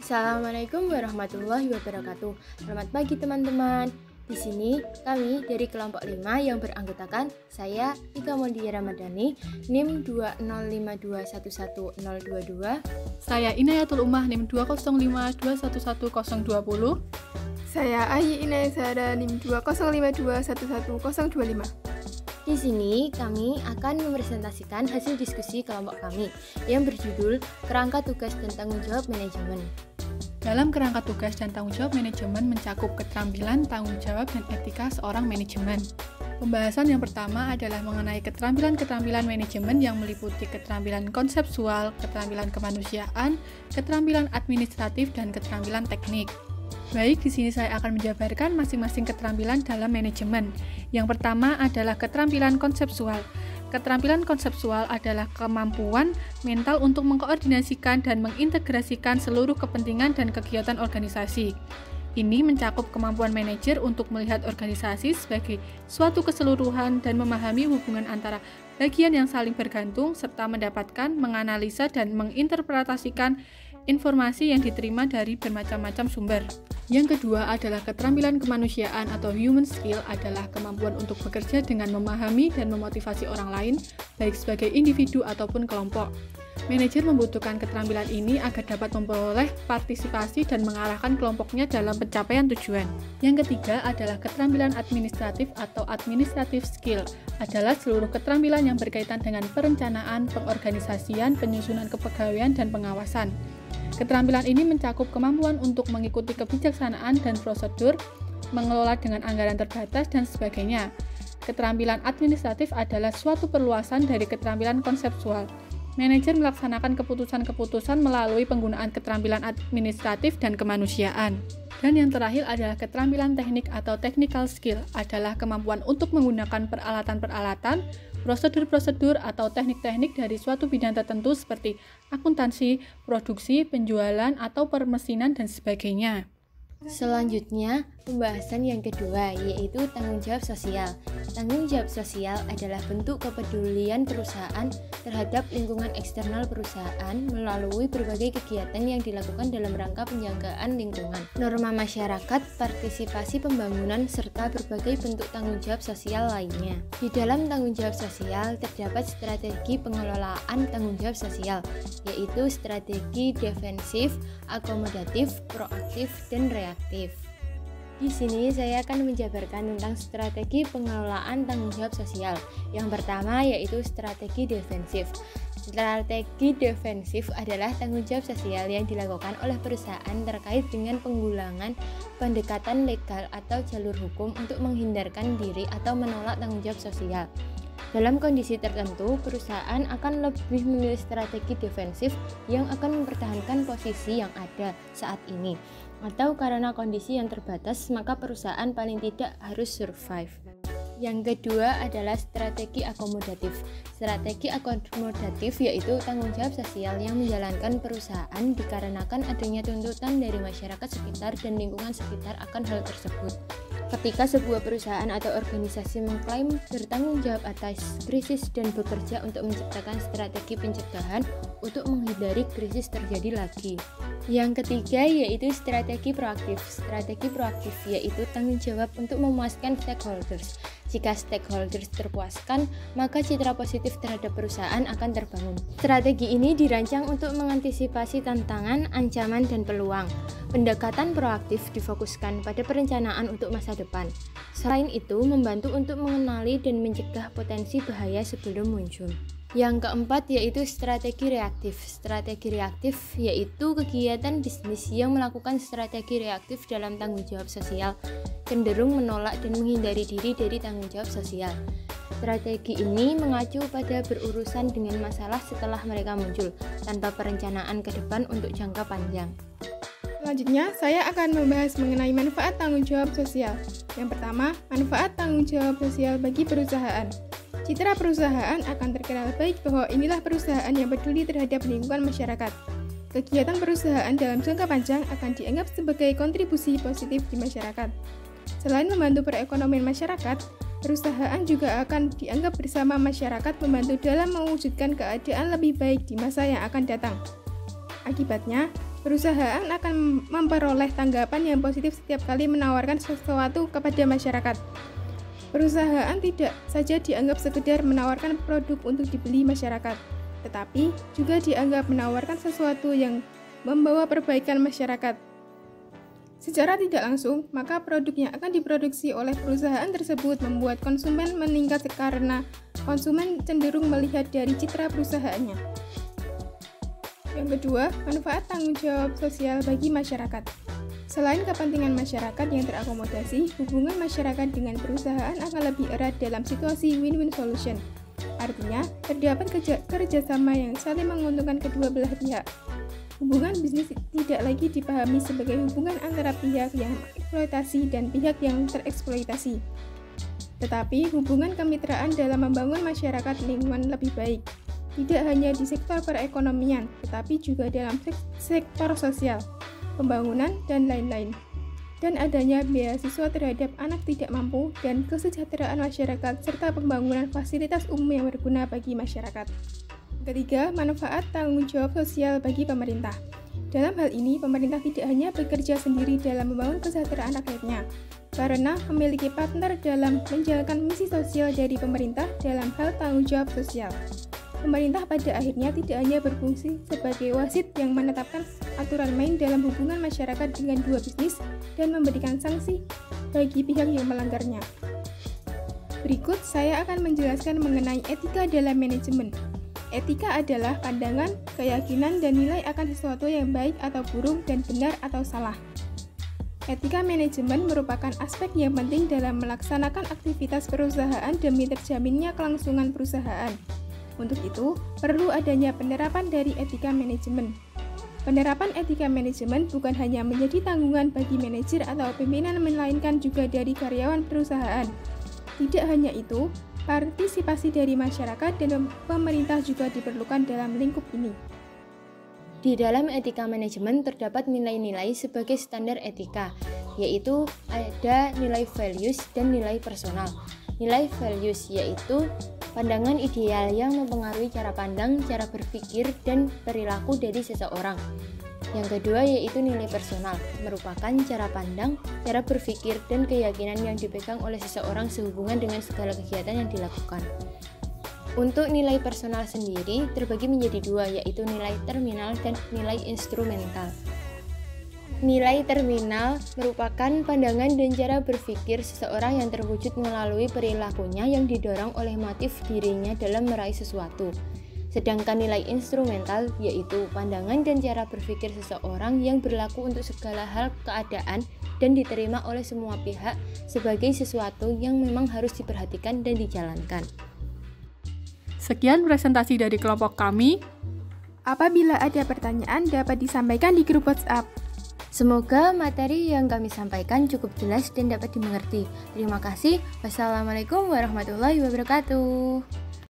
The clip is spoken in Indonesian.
Assalamualaikum warahmatullahi wabarakatuh. Selamat pagi teman-teman. Di sini kami dari kelompok 5 yang beranggotakan saya Ika Mondia Ramadhani, NIM 205211022. Saya Inayatul Ummah, NIM 205211020. Saya Ayi Inayasara, NIM 205211025. Di sini kami akan mempresentasikan hasil diskusi kelompok kami yang berjudul Kerangka Tugas dan Tanggung Jawab Manajemen. Dalam kerangka tugas dan tanggung jawab manajemen mencakup keterampilan, tanggung jawab, dan etika seorang manajemen. Pembahasan yang pertama adalah mengenai keterampilan-keterampilan manajemen yang meliputi keterampilan konseptual, keterampilan kemanusiaan, keterampilan administratif, dan keterampilan teknik. Baik, di sini saya akan menjabarkan masing-masing keterampilan dalam manajemen. Yang pertama adalah keterampilan konseptual. Keterampilan konseptual adalah kemampuan mental untuk mengkoordinasikan dan mengintegrasikan seluruh kepentingan dan kegiatan organisasi. Ini mencakup kemampuan manajer untuk melihat organisasi sebagai suatu keseluruhan dan memahami hubungan antara bagian yang saling bergantung, serta mendapatkan, menganalisa, dan menginterpretasikan informasi yang diterima dari bermacam-macam sumber. Yang kedua adalah keterampilan kemanusiaan atau human skill adalah kemampuan untuk bekerja dengan memahami dan memotivasi orang lain, baik sebagai individu ataupun kelompok. Manajer membutuhkan keterampilan ini agar dapat memperoleh partisipasi dan mengarahkan kelompoknya dalam pencapaian tujuan. Yang ketiga adalah keterampilan administratif atau administrative skill adalah seluruh keterampilan yang berkaitan dengan perencanaan, pengorganisasian, penyusunan kepegawaian, dan pengawasan. Keterampilan ini mencakup kemampuan untuk mengikuti kebijaksanaan dan prosedur, mengelola dengan anggaran terbatas, dan sebagainya. Keterampilan administratif adalah suatu perluasan dari keterampilan konseptual. Manajer melaksanakan keputusan-keputusan melalui penggunaan keterampilan administratif dan kemanusiaan. Dan yang terakhir adalah keterampilan teknik atau technical skill adalah kemampuan untuk menggunakan peralatan-peralatan, prosedur-prosedur atau teknik-teknik dari suatu bidang tertentu seperti akuntansi, produksi, penjualan, atau permesinan, dan sebagainya. Selanjutnya, pembahasan yang kedua yaitu tanggung jawab sosial. Tanggung jawab sosial adalah bentuk kepedulian perusahaan terhadap lingkungan eksternal perusahaan melalui berbagai kegiatan yang dilakukan dalam rangka penjagaan lingkungan, norma masyarakat, partisipasi pembangunan, serta berbagai bentuk tanggung jawab sosial lainnya. Di dalam tanggung jawab sosial terdapat strategi pengelolaan tanggung jawab sosial, yaitu strategi defensif, akomodatif, proaktif, dan reaktif. Di sini saya akan menjabarkan tentang strategi pengelolaan tanggung jawab sosial. Yang pertama yaitu strategi defensif. Strategi defensif adalah tanggung jawab sosial yang dilakukan oleh perusahaan terkait dengan penggulangan pendekatan legal atau jalur hukum untuk menghindarkan diri atau menolak tanggung jawab sosial. Dalam kondisi tertentu, perusahaan akan lebih memilih strategi defensif yang akan mempertahankan posisi yang ada saat ini. Atau karena kondisi yang terbatas, maka perusahaan paling tidak harus survive. Yang kedua adalah strategi akomodatif. Strategi akomodatif yaitu tanggung jawab sosial yang menjalankan perusahaan dikarenakan adanya tuntutan dari masyarakat sekitar dan lingkungan sekitar akan hal tersebut. Ketika sebuah perusahaan atau organisasi mengklaim bertanggung jawab atas krisis dan bekerja untuk menciptakan strategi pencegahan untuk menghindari krisis terjadi lagi. Yang ketiga yaitu strategi proaktif. Strategi proaktif yaitu tanggung jawab untuk memuaskan stakeholders. Jika stakeholders terpuaskan, maka citra positif terhadap perusahaan akan terbangun. Strategi ini dirancang untuk mengantisipasi tantangan, ancaman, dan peluang. Pendekatan proaktif difokuskan pada perencanaan untuk masa depan. Selain itu, membantu untuk mengenali dan mencegah potensi bahaya sebelum muncul. Yang keempat yaitu strategi reaktif. Strategi reaktif yaitu kegiatan bisnis yang melakukan strategi reaktif dalam tanggung jawab sosial, cenderung menolak dan menghindari diri dari tanggung jawab sosial. Strategi ini mengacu pada berurusan dengan masalah setelah mereka muncul, tanpa perencanaan ke depan untuk jangka panjang. Selanjutnya, saya akan membahas mengenai manfaat tanggung jawab sosial. Yang pertama, manfaat tanggung jawab sosial bagi perusahaan. Citra perusahaan akan terkenal baik bahwa inilah perusahaan yang peduli terhadap lingkungan masyarakat. Kegiatan perusahaan dalam jangka panjang akan dianggap sebagai kontribusi positif di masyarakat. Selain membantu perekonomian masyarakat, perusahaan juga akan dianggap bersama masyarakat membantu dalam mewujudkan keadaan lebih baik di masa yang akan datang. Akibatnya, Perusahaan akan memperoleh tanggapan yang positif setiap kali menawarkan sesuatu kepada masyarakat. Perusahaan tidak saja dianggap sekedar menawarkan produk untuk dibeli masyarakat, tetapi juga dianggap menawarkan sesuatu yang membawa perbaikan masyarakat. Secara tidak langsung, maka produk yang akan diproduksi oleh perusahaan tersebut membuat konsumen meningkat karena konsumen cenderung melihat dari citra perusahaannya. Yang kedua, manfaat tanggung jawab sosial bagi masyarakat. Selain kepentingan masyarakat yang terakomodasi, hubungan masyarakat dengan perusahaan akan lebih erat dalam situasi win-win solution. Artinya, terdapat kerjasama yang saling menguntungkan kedua belah pihak. Hubungan bisnis tidak lagi dipahami sebagai hubungan antara pihak yang mengeksploitasi dan pihak yang tereksploitasi, tetapi hubungan kemitraan dalam membangun masyarakat lingkungan lebih baik, tidak hanya di sektor perekonomian, tetapi juga dalam sektor sosial, pembangunan, dan lain-lain. Dan adanya beasiswa terhadap anak tidak mampu dan kesejahteraan masyarakat serta pembangunan fasilitas umum yang berguna bagi masyarakat. Ketiga, manfaat tanggung jawab sosial bagi pemerintah. Dalam hal ini, pemerintah tidak hanya bekerja sendiri dalam membangun kesejahteraan rakyatnya, karena memiliki partner dalam menjalankan misi sosial dari pemerintah dalam hal tanggung jawab sosial. Pemerintah pada akhirnya tidak hanya berfungsi sebagai wasit yang menetapkan aturan main dalam hubungan masyarakat dengan dua bisnis dan memberikan sanksi bagi pihak yang melanggarnya. Berikut saya akan menjelaskan mengenai etika dalam manajemen. Etika adalah pandangan, keyakinan, dan nilai akan sesuatu yang baik atau buruk dan benar atau salah. Etika manajemen merupakan aspek yang penting dalam melaksanakan aktivitas perusahaan demi terjaminnya kelangsungan perusahaan. Untuk itu, perlu adanya penerapan dari etika manajemen. Penerapan etika manajemen bukan hanya menjadi tanggungan bagi manajer atau pimpinan, melainkan juga dari karyawan perusahaan. Tidak hanya itu, partisipasi dari masyarakat dan pemerintah juga diperlukan dalam lingkup ini. Di dalam etika manajemen terdapat nilai-nilai sebagai standar etika, yaitu ada nilai values dan nilai personal. Nilai values yaitu pandangan ideal yang mempengaruhi cara pandang, cara berpikir, dan perilaku dari seseorang. Yang kedua yaitu nilai personal, merupakan cara pandang, cara berpikir, dan keyakinan yang dipegang oleh seseorang sehubungan dengan segala kegiatan yang dilakukan. Untuk nilai personal sendiri terbagi menjadi dua, yaitu nilai terminal dan nilai instrumental. Nilai terminal merupakan pandangan dan cara berpikir seseorang yang terwujud melalui perilakunya yang didorong oleh motif dirinya dalam meraih sesuatu. Sedangkan nilai instrumental yaitu pandangan dan cara berpikir seseorang yang berlaku untuk segala hal keadaan dan diterima oleh semua pihak sebagai sesuatu yang memang harus diperhatikan dan dijalankan. Sekian presentasi dari kelompok kami. Apabila ada pertanyaan dapat disampaikan di grup WhatsApp. Semoga materi yang kami sampaikan cukup jelas dan dapat dimengerti. Terima kasih. Wassalamualaikum warahmatullahi wabarakatuh.